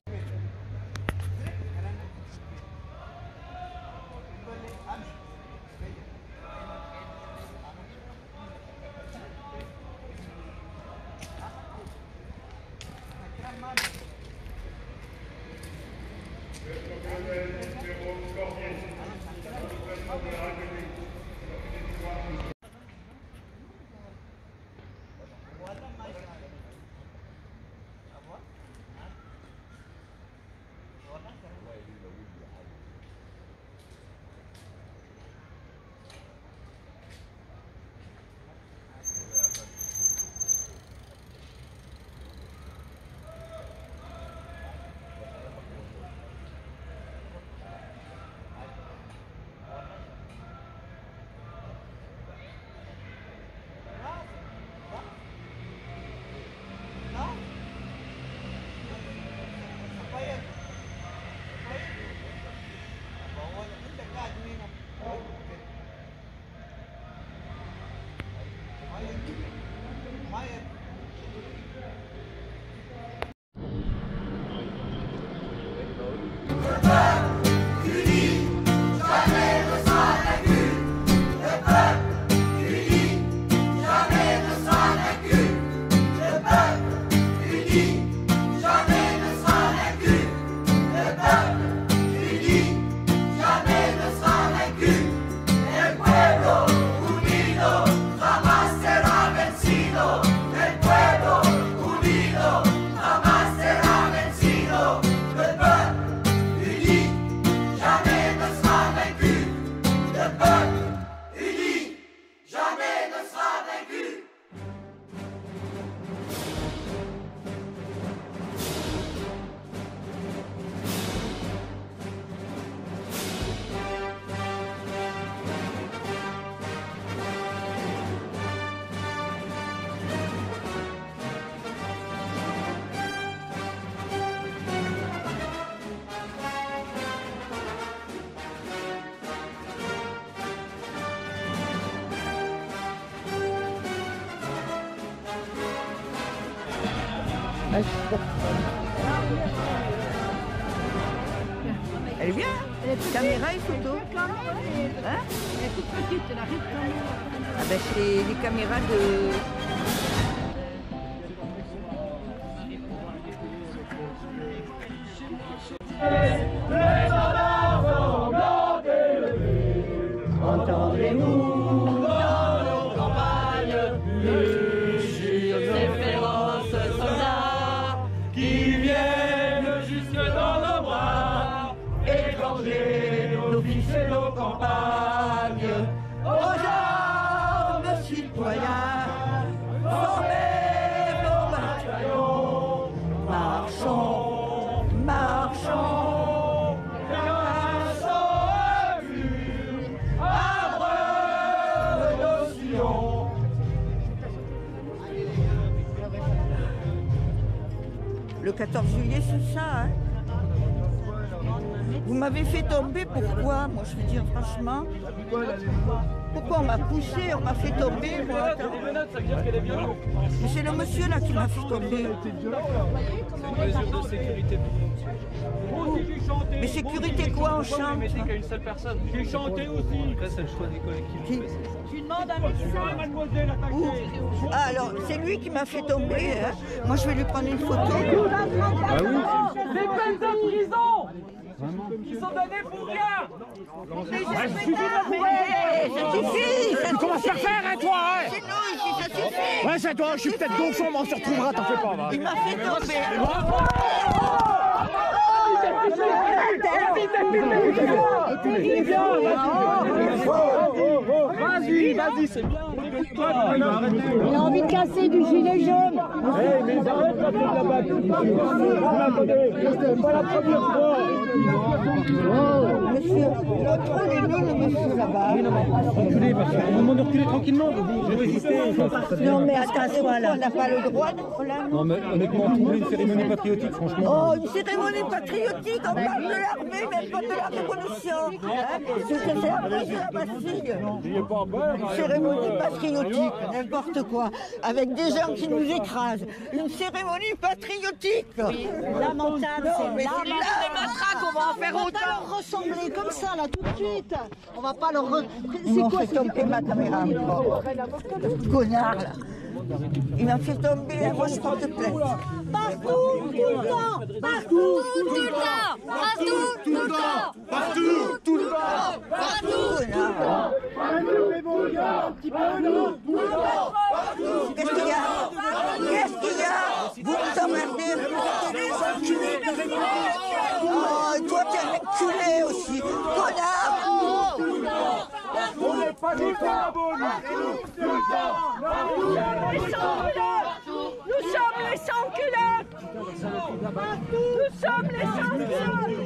Elle est bien, caméra et photo. Hein? Elle est toute petite, elle arrive quand même. Ah ben c'est les caméras de... Entendez-nous dans nos campagnes, ces féroces soldats qui viennent jusque dans nos bras, égorger nos fils et nos campagnes. Aux armes, citoyens, formez vos bataillons, marchons, marchons. Le 14 juillet, c'est ça, hein? Vous m'avez fait tomber, pourquoi? Moi, je veux dire, franchement, pourquoi on m'a poussé, on m'a fait tomber, moi? Mais c'est le monsieur, là, qui m'a fait tomber. C'est une mesure de sécurité pour nous. Mais sécurité quoi, on chante? Mais c'est qu'une seule personne. J'ai chanté aussi. Après, c'est le choix des collectifs. Tu demandes un médecin. Mademoiselle attaquée. Ah, alors, c'est lui qui m'a fait tomber, hein? Moi, je vais lui prendre une photo. Ah oui, des peines de prison. Ils sont donnés pour rien. Ça suffit! Tu commences à faire, hein, toi, hein? C'est nous ici, ça suffit! Ouais, c'est toi, je suis peut-être gonflant, mais on se retrouvera, t'en fais pas, va. Il m'a fait tomber! Vas-y, vas-y, c'est bien. Il a envie de casser du gilet jaune. Mais arrête la faire la batte. Attendez, c'est pas la première fois. Monsieur, contrôlez-le, le monsieur là-bas. Reculez, parce qu'on vous demande de reculer tranquillement. Vous résistez. Non, mais attention, on n'a pas le droit de problème. Non, mais honnêtement, vous voulez une cérémonie patriotique, franchement. Oh, une cérémonie patriotique, on parle de l'armée, mais pas de la révolution. C'est l'armée, c'est la Bastille. Une cérémonie patriotique, n'importe quoi, avec des gens qui nous écrasent. Une cérémonie patriotique. Lamentable, Non, mais c'est là. on va en faire On va pas leur ressembler comme ça, là, tout de suite. On va pas leur... Ils m'ont fait tomber ma caméra. Connard, là. Il m'a fait tomber, moi je porte plainte. Partout, tout le temps. Partout, tout le temps. Partout, tout le temps. Partout, tout le temps. Partout, Qu'est-ce qu'il y a? Qu'est-ce qu'il y a? Vous vous emmerdez. Oh, et toi t'es un enculé aussi. Connard! On n'est pas du Nous sommes les sans-culottes. Nous sommes les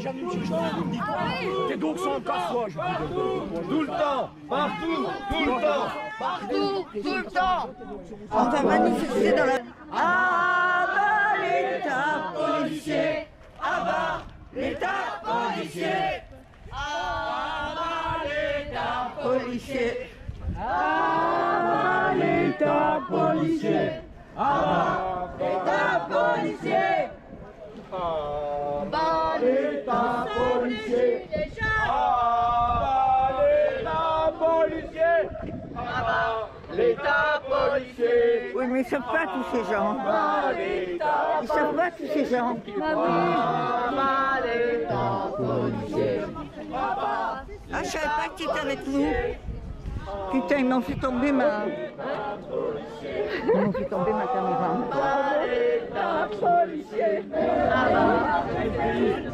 sans-culottes. T'es donc sans casse-toi, je tout le temps, partout, tout le temps. Partout, tout le temps. On va manifester dans la... Ah bah l'État policier. Ah bah l'État policier. Ah bah l'État policier. Ah bah l'État policier. Ah bah l'État policier. Ah bah l'État policier. Ah, l'État policier. Ah, l'État policier. Oui, mais ils ne savent pas tous ces gens. Ils ne savent pas tous ces gens. Ah, l'État policier. Ah, je ne savais pas que tu étais avec nous. Putain, ils m'ont fait tomber ma... Ils m'ont fait tomber ma caméra. L'État policier.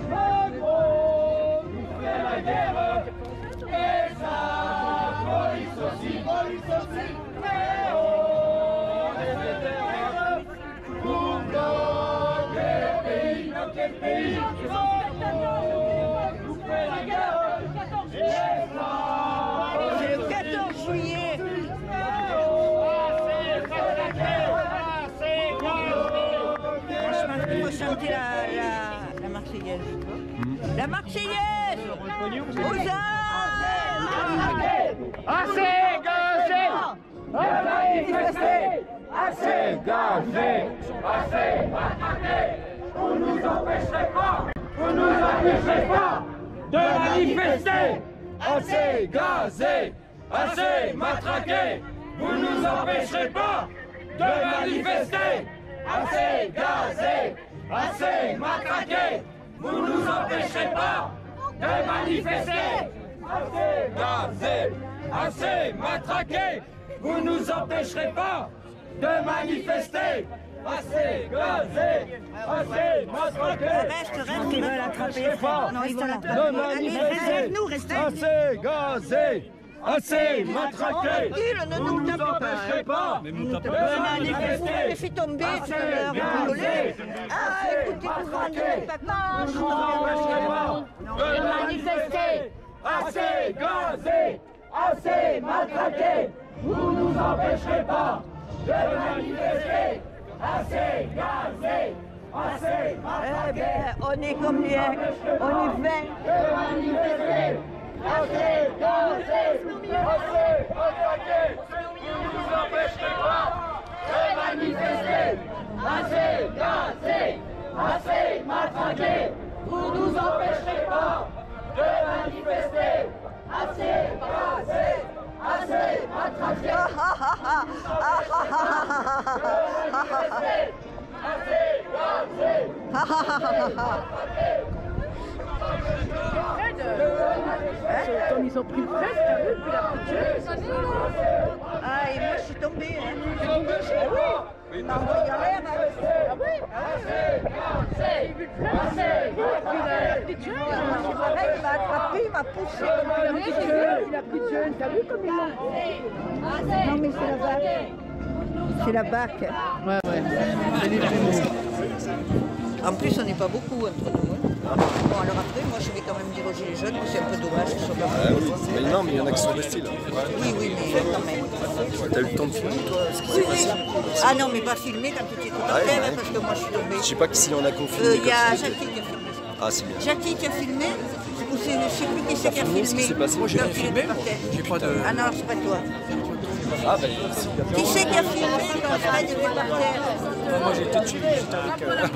Macron nous fait la guerre. Et ça, police aussi. Mais on est derrière. Pour bloquer le pays. Nous fait la guerre. Et ça, C'est le 14 juillet. Franchement, il faut chanter la Marseillaise. La Marseillaise! Aux armes! Assez, gagé! manifester, assez gazé, assez matraqué. Vous nous empêcherez pas, vous nous empêcherez pas de manifester, assez gazé, assez matraqué. Vous nous empêcherez pas de manifester, assez gazé, assez matraqué. Vous nous empêcherez pas de manifester, assez gazé, assez matraqué. Vous nous empêcherez pas de manifester, assez gazé, assez matraqué. Reste, ils veulent l'attraper. Non, ils veulent l'attraper. De manifester, Allez, restez avec nous, assez gazé, assez matraqué. Ne nous empêcherez pas. Vous m'avez fait tomber tout à l'heure. Vous rigolez. Ah, écoutez, vous rendez pas. Vous nous empêcherez pas de manifester, assez gazé, assez matraqué. Vous nous empêcherez pas de manifester, assez gazé, assez matraqué. On est combien? On est 20. De manifester, assez gazé, assez matraqué. Vous nous empêcherez pas de manifester, assez gazé, assez matraqué. Vous nous empêcherez pas de manifester, assez gazé, assez matraqué. Comme ils ont pris le presse, t'as vu, puis la petite. Ah, et moi je suis tombée. Ah oui. T'as envoyé en l'air. Ah oui. J'ai vu le presse, la petite jeune. Il m'a attrapé, il m'a poussé. La petite jeune, t'as vu comme ils l'ont. Non, mais c'est la bac. C'est la bac. Ouais. En plus, on n'est pas beaucoup entre nous. Bon, alors après, moi, je vais quand même dire aux Gilets jaunes que c'est un peu dommage qu'ils soient pas oui. Mais non, mais il y en a qui sont restés là. Oui, mais quand même. T'as eu le temps de filmer, toi, ce qui s'est passé? Ah non, mais pas filmer quand tu étais par terre, parce que moi, je suis tombée. Je sais pas s'il y en a qui ont filmé. Il y a Jackie qui a filmé. Ah, c'est bien. Jackie qui a filmé, ou je ne sais plus qui c'est qui a filmé. Ce qui s'est passé, moi j'ai Quand pas il filmé. était par terre. J'ai pas de. Ah non, c'est pas toi. Ah, ben, Qui c'est qui a filmé quand Fred était par terre? moi j'étais dessus, j'étais avec.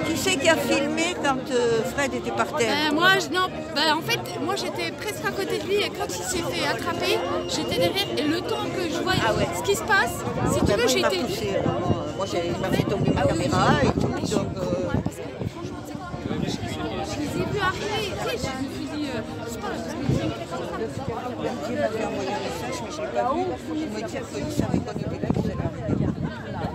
Qui c'est qui a filmé quand Fred était par terre? Moi, non. En fait, moi j'étais presque à côté de lui et quand il s'est fait attraper, j'étais derrière et le temps que je vois ce qui se passe, si tu veux, Il m'a j'étais. poussé. Moi, il m'a fait tomber ma caméra et tout. Donc, Je les ai vus arriver, tu sais, je me suis dit, c'est pas Berthier m'avait envoyé un message, mais je ne l'ai pas vu. Pour me dire qu'il savait qu'on était là, qu'ils allaient arriver.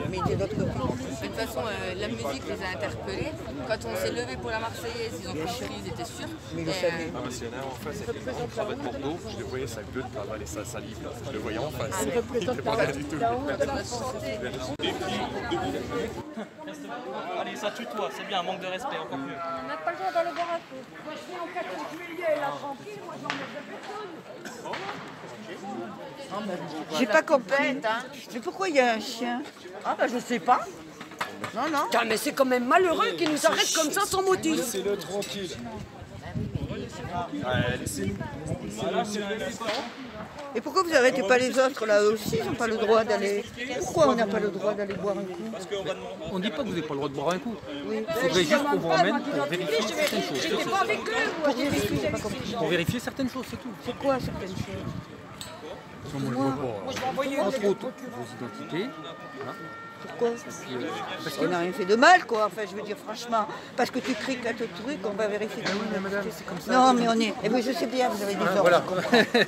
Mais il était de l'autre côté. De toute façon, la musique les a interpellés. Quand on s'est levé pour la Marseillaise, ils ont compris, ils étaient sûrs. Mais ils le savaient. Ah, parce qu'il y en a un en face avec une grande cravate Bordeaux, je le voyais sa gueule travailler sa salive là. Je le voyais en face. Il était pas bien du tout. Allez, ça tutoie, c'est bien, manque de respect, encore mieux. On n'a pas le droit d'aller boire un coup. Moi, je suis en 14 juillet, là, tranquille, moi, j'en ai personne. J'ai pas compris. Mais pourquoi il y a un chien? Ah, bah, je sais pas. Non, non. Putain, mais c'est quand même malheureux qu'ils nous arrêtent comme ça sans motif. Laissez-le tranquille. Laissez-nous. Et pourquoi vous n'arrêtez pas les autres là? Eux aussi, ils n'ont pas le droit d'aller. Pourquoi on n'a pas le droit d'aller boire un coup? On ne dit pas que vous n'avez pas le droit de boire un coup. Oui. Il faudrait juste qu'on vous ramène pour vérifier certaines choses. J'étais pas avec eux, moi, j'ai vécu, j'ai pas compris. Pour vérifier certaines choses, c'est tout. C'est quoi certaines choses? Moi, je vais envoyer Entre autres, vos identités. Voilà. Pourquoi? Parce qu'on n'a rien fait de mal, quoi. Enfin, je veux dire, franchement, parce que tu cries qu'à ton truc, on va vérifier. Oui, mais madame, c'est comme ça. Non, mais on est. Eh bien, je sais bien, vous avez des ordres. Voilà.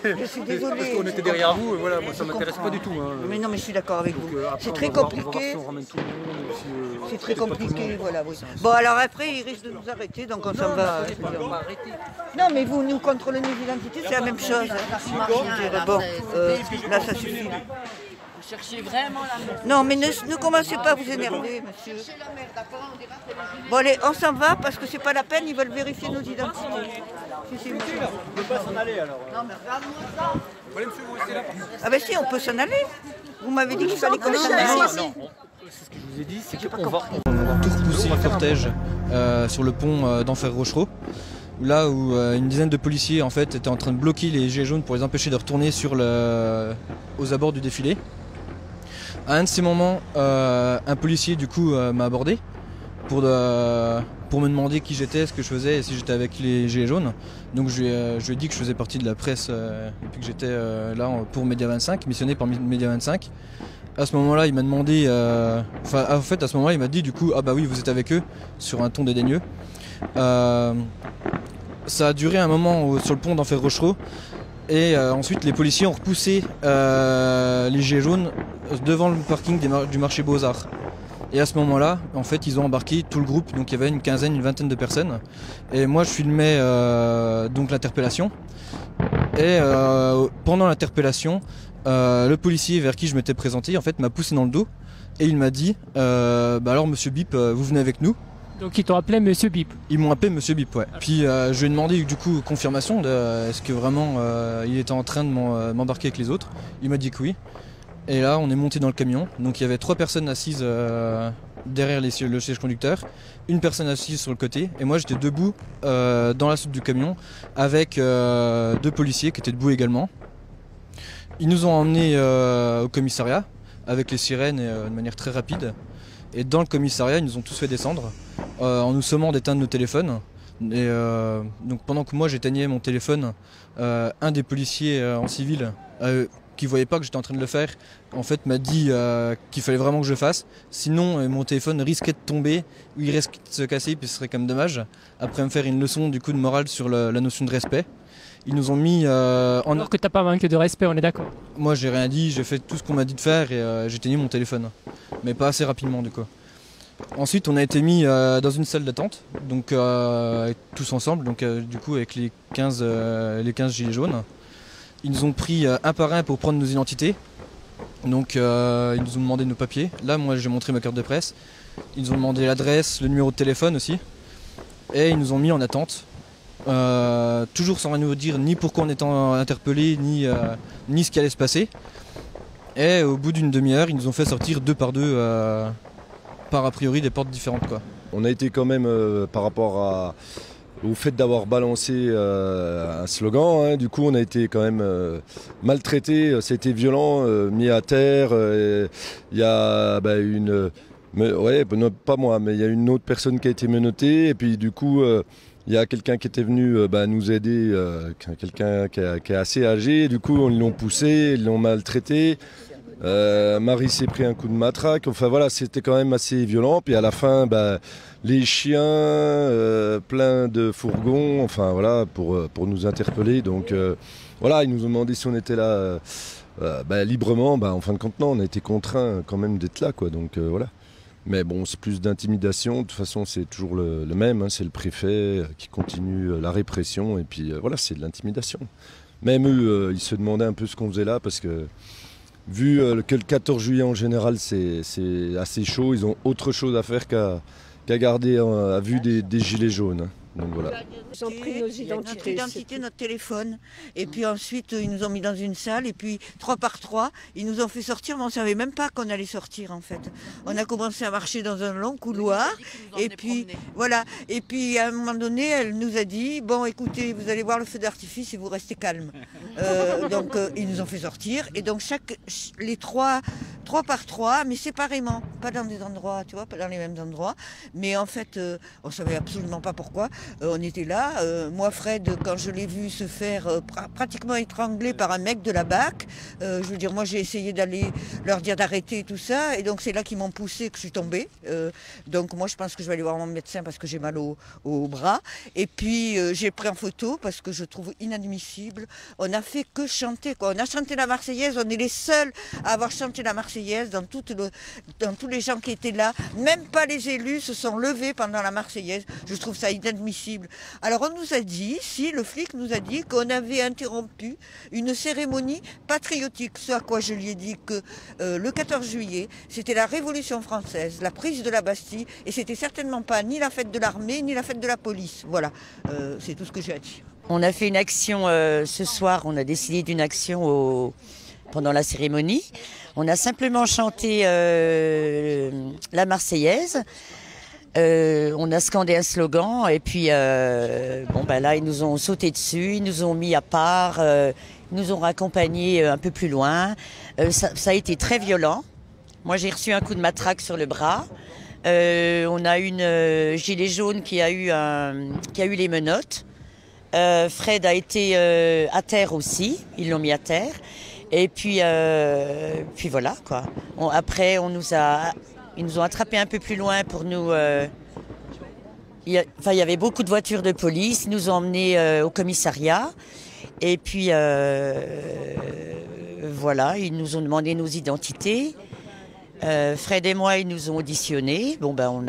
Je suis désolée. Parce qu'on était derrière vous, et voilà, moi ça m'intéresse pas du tout. Hein. Mais non, mais je suis d'accord avec vous. Après, C'est très on va voir compliqué. si on ramène tout le monde, si, C'est très compliqué, voilà, oui. Bon, alors après, ils risquent de nous arrêter, donc on s'en va. Non, mais vous nous contrôlez nos identités, c'est la même chose. Bon, là, ça suffit. Vous cherchez vraiment la merde. Non, mais ne commencez pas à vous énerver, monsieur. Bon, allez, on s'en va parce que c'est pas la peine, ils veulent vérifier nos identités. Si, monsieur. On ne peut pas s'en aller alors. Non, mais regarde-moi ça. Ah ben si, on peut s'en aller. Vous m'avez dit qu'il fallait qu'on s'en aille. Non, non. Ce que je vous ai dit, c'est qu'on va tout repousser le cortège sur le pont d'Enfer Rochereau. là où une dizaine de policiers en fait étaient en train de bloquer les gilets jaunes pour les empêcher de retourner aux abords du défilé. À un de ces moments, un policier du coup m'a abordé pour me demander qui j'étais, ce que je faisais et si j'étais avec les gilets jaunes. Donc je lui ai dit que je faisais partie de la presse et puis que j'étais là pour Média 25, missionné par Média 25. À ce moment-là, il m'a demandé, en fait à ce moment-là, il m'a dit du coup, ah bah oui, vous êtes avec eux, sur un ton dédaigneux. Ça a duré un moment sur le pont d'Enfer Rochereau et ensuite les policiers ont repoussé les gilets jaunes devant le parking du marché Beaux-Arts. Et à ce moment-là, en fait, ils ont embarqué tout le groupe, donc il y avait une quinzaine, une vingtaine de personnes. Et moi, je filmais donc l'interpellation. Et pendant l'interpellation, le policier vers qui je m'étais présenté, en fait, m'a poussé dans le dos et il m'a dit bah alors, Monsieur Bip, vous venez avec nous. Donc ils t'ont appelé Monsieur Bip. Ils m'ont appelé Monsieur Bip, ouais. Puis je lui ai demandé du coup confirmation de est-ce que vraiment il était en train de m'embarquer avec les autres. Il m'a dit que oui. Et là, on est monté dans le camion. Donc il y avait 3 personnes assises derrière le siège conducteur, une personne assise sur le côté, et moi j'étais debout dans la soute du camion avec 2 policiers qui étaient debout également. Ils nous ont emmenés au commissariat avec les sirènes et de manière très rapide. Et dans le commissariat, ils nous ont tous fait descendre en nous sommant d'éteindre nos téléphones. Et donc pendant que moi j'éteignais mon téléphone, un des policiers en civil qui voyait pas que j'étais en train de le faire, en fait m'a dit qu'il fallait vraiment que je le fasse. Sinon mon téléphone risquait de tomber, ou il risquait de se casser, puis ce serait quand même dommage. Après me faire une leçon du coup de morale sur la notion de respect. Ils nous ont mis en... Alors que t'as pas manqué de respect, on est d'accord. Moi j'ai rien dit, j'ai fait tout ce qu'on m'a dit de faire et j'ai éteigné mon téléphone. Mais pas assez rapidement du coup. Ensuite on a été mis dans une salle d'attente, donc tous ensemble, donc du coup avec les 15 gilets jaunes. Ils nous ont pris un par un pour prendre nos identités. Donc ils nous ont demandé nos papiers. Là moi j'ai montré ma carte de presse. Ils nous ont demandé l'adresse, le numéro de téléphone aussi. Et ils nous ont mis en attente. Toujours sans rien nous dire ni pourquoi on était interpellés, ni ce qui allait se passer. Et au bout d'une demi-heure, ils nous ont fait sortir 2 par 2 par a priori des portes différentes, quoi. On a été quand même par rapport au fait d'avoir balancé un slogan, hein, du coup on a été quand même maltraité, c'était violent, mis à terre. Il y a pas moi, mais il y a une autre personne qui a été menottée et puis du coup il y a quelqu'un qui était venu nous aider, quelqu'un qui est assez âgé, du coup ils l'ont poussé, ils l'ont maltraité. Marie s'est pris un coup de matraque, enfin voilà, c'était quand même assez violent. Puis à la fin, les chiens, plein de fourgons, enfin voilà, pour nous interpeller. Donc voilà, ils nous ont demandé si on était là librement. En fin de compte, non, on a été contraints quand même d'être là, quoi. Donc voilà. Mais bon, c'est plus d'intimidation. De toute façon, c'est toujours le même. Hein, c'est le préfet qui continue la répression. Et puis voilà, c'est de l'intimidation. Même eux, ils se demandaient un peu ce qu'on faisait là parce que vu que le 14 juillet en général c'est assez chaud, ils ont autre chose à faire qu'à garder à vue des gilets jaunes. Hein. Donc voilà. Ils ont pris nos identités, notre téléphone, et puis ensuite ils nous ont mis dans une salle, et puis 3 par 3, ils nous ont fait sortir, mais on ne savait même pas qu'on allait sortir en fait. On a commencé à marcher dans un long couloir, et puis voilà, et puis à un moment donné, elle nous a dit, bon écoutez, vous allez voir le feu d'artifice et vous restez calme. Donc ils nous ont fait sortir, et donc les 3 par 3, mais séparément, pas dans des endroits, tu vois, pas dans les mêmes endroits, mais en fait, on ne savait absolument pas pourquoi. On était là, moi Fred, quand je l'ai vu se faire pratiquement étrangler par un mec de la BAC, je veux dire, moi j'ai essayé d'aller leur dire d'arrêter tout ça, et donc c'est là qu'ils m'ont poussé que je suis tombée. Donc moi je pense que je vais aller voir mon médecin parce que j'ai mal au bras. Et puis j'ai pris en photo parce que je trouve inadmissible. On n'a fait que chanter, quoi. On a chanté la Marseillaise, on est les seuls à avoir chanté la Marseillaise dans tous les gens qui étaient là. Même pas les élus se sont levés pendant la Marseillaise. Je trouve ça inadmissible. Alors on nous a dit, le flic nous a dit qu'on avait interrompu une cérémonie patriotique. Ce à quoi je lui ai dit que le 14 juillet, c'était la Révolution française, la prise de la Bastille, et c'était certainement pas ni la fête de l'armée, ni la fête de la police. Voilà, c'est tout ce que j'ai à dire. On a fait une action ce soir, on a décidé d'une action pendant la cérémonie. On a simplement chanté la Marseillaise. On a scandé un slogan et puis bon ben là ils nous ont sauté dessus, ils nous ont mis à part, ils nous ont raccompagnés un peu plus loin. Ça a été très violent. Moi j'ai reçu un coup de matraque sur le bras. On a une gilet jaune qui a eu les menottes. Fred a été à terre aussi, ils l'ont mis à terre. Et puis voilà quoi. Après ils nous ont attrapés un peu plus loin pour nous. Il y avait beaucoup de voitures de police. Ils nous ont emmenés au commissariat. Et puis voilà, ils nous ont demandé nos identités. Fred et moi, ils nous ont auditionnés. Bon ben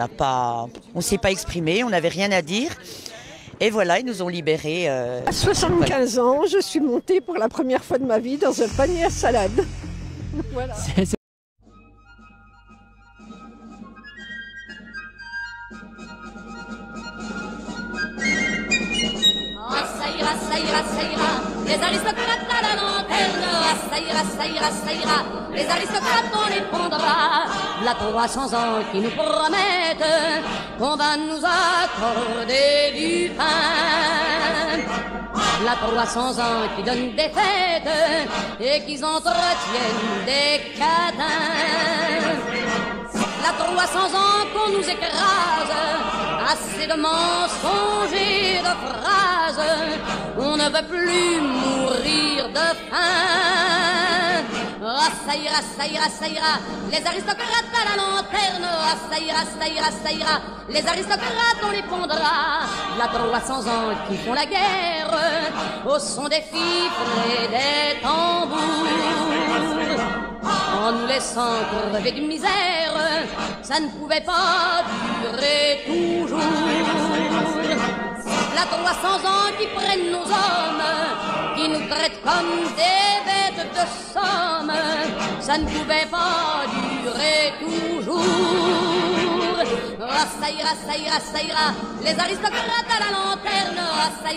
on s'est pas exprimé, on n'avait rien à dire. Et voilà, ils nous ont libérés. À 75 ans, je suis montée pour la première fois de ma vie dans un panier à salade. Voilà. Ça ira, les aristocrates à la lanterne. Ça ira, les aristocrates on les prendra. La 300 ans qui nous promettent qu'on va nous accorder du pain. La 300 ans qui donnent des fêtes et qui entretiennent des cadins. La 300 ans qu'on nous écrase, assez de mensonges et de phrases, on ne veut plus mourir de faim. Ça ira, les aristocrates à la lanterne. Ça ira, les aristocrates on les pondra. La 300 ans qui font la guerre au son des fifres et des tambours, en nous laissant crever de misère, ça ne pouvait pas durer toujours. La 300 ans qui prennent nos hommes, qui nous traitent comme des bêtes de somme, ça ne pouvait pas durer toujours. Ça ira, les aristocrates à la lanterne. Ça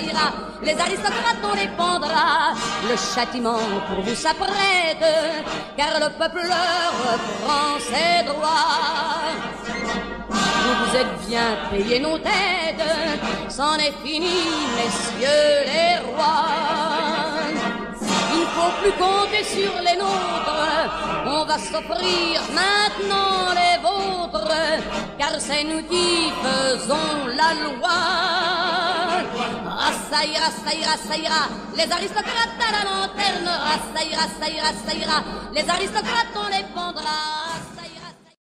ira, les aristocrates on les pendra. Le châtiment pour vous s'apprête, car le peuple leur prend ses droits. Vous êtes bien payés nos têtes, c'en est fini, messieurs les rois. Il ne faut plus compter sur les nôtres, on va s'offrir maintenant les vôtres, car c'est nous qui faisons la loi. Ça ira, les aristocrates à la lanterne. Ça ira, les aristocrates on les pendra.